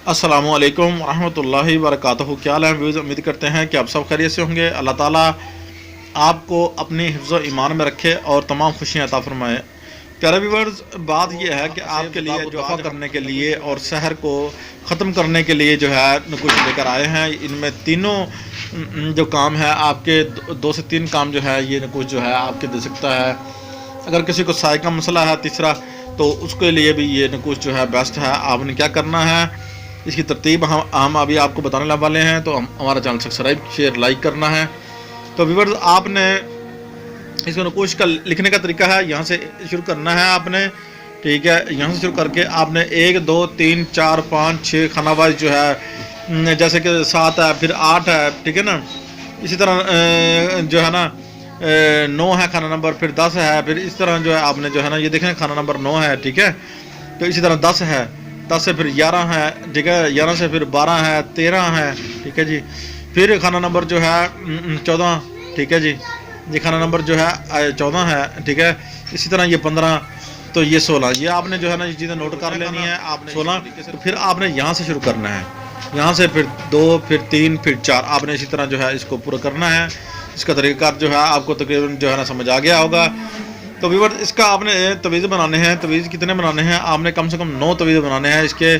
السلام علیکم ورحمۃ اللہ وبرکاتہ۔ کیا حال ہے ویوز؟ امید کرتے ہیں کہ آپ سب خیریت سے ہوں گے۔ اللہ تعالیٰ آپ کو اپنی حفظ و ایمان میں رکھے اور تمام خوشیاں عطا فرمائے۔ پیارے ویورز، بات یہ ہے کہ آپ کے لیے دفاع کرنے کے لیے اور سحر کو ختم کرنے کے لیے جو ہے کچھ لے کر آئے ہیں۔ ان میں تینوں جو کام ہے، آپ کے 2 سے 3 کام جو ہے یہ کچھ جو ہے آپ کے دے سکتا ہے۔ اگر کسی کو سائے کا مسئلہ ہے تیسرا، تو اس کے لیے بھی یہ کچھ جو ہے بیسٹ ہے۔ آپ نے کیا کرنا ہے، اس کی ترتیب ہم ابھی آپ کو بتانے والے ہیں، تو ہمارا چینل سبسکرائب شیئر لائک کرنا ہے۔ تو ویورز، آپ نے اس کو نقوش کا لکھنے کا طریقہ ہے، یہاں سے شروع کرنا ہے آپ نے، ٹھیک ہے۔ یہاں سے شروع کر کے آپ نے 1 2 3 4 5 6 خانہ وائز جو ہے، جیسے کہ 7 ہے، پھر 8 ہے، ٹھیک ہے نا۔ اسی طرح جو ہے نا 9 ہے خانہ نمبر، پھر 10 ہے، پھر اس طرح جو ہے آپ نے جو ہے نا یہ دیکھیں خانہ نمبر 9 ہے، ٹھیک ہے۔ تو اسی طرح 10 ہے، 10 سے پھر 11 ہے، ٹھیک ہے، 11 سے پھر 12 ہے، 13 ہے، ٹھیک ہے جی۔ پھر خانہ نمبر جو ہے 14، ٹھیک ہے جی، یہ خانہ نمبر جو ہے 14 ہے، ٹھیک ہے۔ اسی طرح یہ 15، تو یہ 16، یہ آپ نے جو ہے نا یہ چیزیں نوٹ کر لینی ہے آپ نے 16۔ تو پھر آپ نے یہاں سے شروع کرنا ہے، یہاں سے پھر 2، پھر 3، پھر 4، آپ نے اسی طرح جو ہے اس کو پورا کرنا ہے۔ اس کا طریقہ کار جو ہے آپ کو تقریباً جو ہے نا سمجھ آ گیا ہوگا۔ تو ویور، اس کا آپ نے تویز بنانے ہیں۔ تویز کتنے بنانے ہیں؟ آپ نے کم سے کم 9 تویز بنانے ہیں۔ اس کے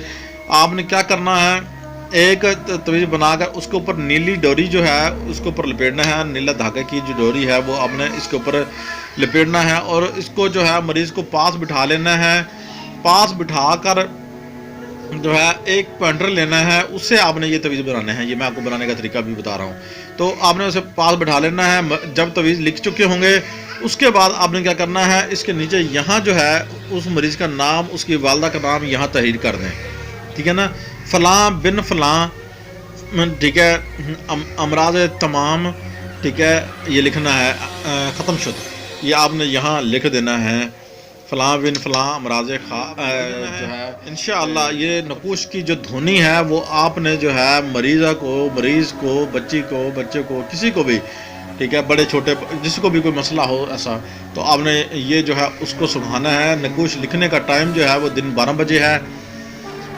آپ نے کیا کرنا ہے، ایک تویز بنا کر اس کے اوپر نیلی ڈوری جو ہے اس کے اوپر لپیٹنا ہے۔ نیلا دھاگے کی جو ڈوری ہے وہ آپ نے اس کے اوپر لپیٹنا ہے، اور اس کو جو ہے مریض کو پاس بٹھا لینا ہے۔ پاس بٹھا کر جو ہے ایک پوائنٹر لینا ہے، اس سے آپ نے یہ تویز بنانے ہیں۔ یہ میں آپ کو بنانے کا طریقہ بھی بتا رہا ہوں۔ تو آپ نے اسے پاس بٹھا لینا ہے۔ جب تویز لکھ چکے ہوں گے، اس کے بعد آپ نے کیا کرنا ہے، اس کے نیچے یہاں جو ہے اس مریض کا نام، اس کی والدہ کا نام یہاں تحریر کر دیں، ٹھیک ہے نا۔ فلاں بن فلاں، ٹھیک ہے، امراض تمام، ٹھیک ہے، یہ لکھنا ہے ختم شد، یہ آپ نے یہاں لکھ دینا ہے۔ فلاں بن فلاں امراض جو ہے انشاءاللہ یہ نقوش کی جو دھنی ہے وہ آپ نے جو ہے مریض کو، بچے کو، کسی کو بھی، ٹھیک ہے، بڑے چھوٹے، جس کو بھی کوئی مسئلہ ہو ایسا، تو آپ نے یہ جو ہے اس کو سنانا ہے۔ نقوش لکھنے کا ٹائم جو ہے وہ دن 12 بجے ہے۔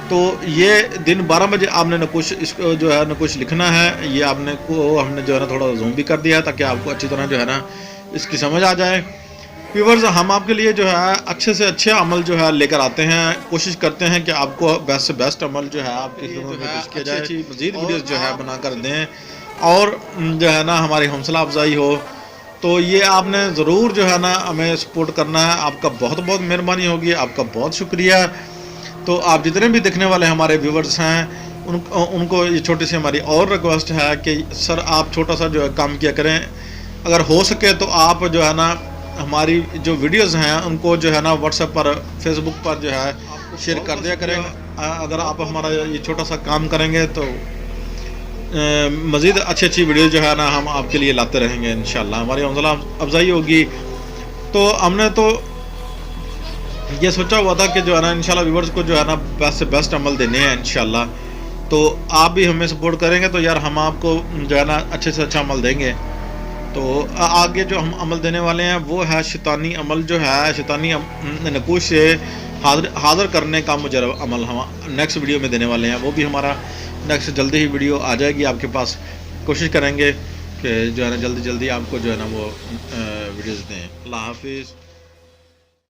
تو یہ دن 12 بجے آپ نے نقوش اس کو جو ہے نقوش لکھنا ہے۔ یہ آپ نے ہم نے جو ہے نا تھوڑا زوم بھی کر دیا تاکہ آپ کو اچھی طرح جو ہے نا اس کی سمجھ آ جائے۔ ویورز، ہم آپ کے لیے جو ہے اچھے سے اچھے عمل جو ہے لے کر آتے ہیں، کوشش کرتے ہیں کہ آپ کو بیسٹ سے بیسٹ عمل جو ہے آپ کی خدمت میں پیش کیا جائے، مزید ویڈیوز جو ہے بنا کر دیں، اور جو ہے نا ہماری حوصلہ افزائی ہو۔ تو یہ آپ نے ضرور جو ہے نا ہمیں سپورٹ کرنا ہے۔ آپ کا بہت بہت مہربانی ہوگی، آپ کا بہت شکریہ۔ تو آپ جتنے بھی دیکھنے والے ہمارے ویورز ہیں، ان کو یہ چھوٹی سی ہماری اور ریکویسٹ ہے کہ سر آپ چھوٹا سا جو ہے کام کیا کریں، اگر ہو سکے تو آپ جو ہے نا ہماری جو ویڈیوز ہیں ان کو جو ہے نا واٹس ایپ پر، فیس بک پر جو ہے شیئر کر دیا کریں۔ اگر آپ ہمارا یہ چھوٹا سا کام کریں گے تو مزید اچھی ویڈیو جو ہے نا ہم آپ کے لیے لاتے رہیں گے انشاءاللہ، ہماری حوصلہ افزائی ہوگی۔ تو ہم نے تو یہ سوچا ہوا تھا کہ جو ہے نا انشاءاللہ ویورز کو جو ہے نا بیسٹ سے بیسٹ عمل دینے ہیں انشاءاللہ۔ تو آپ بھی ہمیں سپورٹ کریں گے تو یار ہم آپ کو جو ہے نا اچھے سے اچھا عمل دیں گے۔ تو آگے جو ہم عمل دینے والے ہیں وہ ہے شیطانی عمل، جو ہے شیطانی نقوش سے حاضر کرنے کا مجرب عمل، ہم نیکسٹ ویڈیو میں دینے والے ہیں۔ وہ بھی ہمارا نیکسٹ جلدی ہی ویڈیو آ جائے گی آپ کے پاس۔ کوشش کریں گے کہ جو ہے نا جلدی آپ کو جو ہے نا وہ ویڈیوز دیں۔ اللہ حافظ۔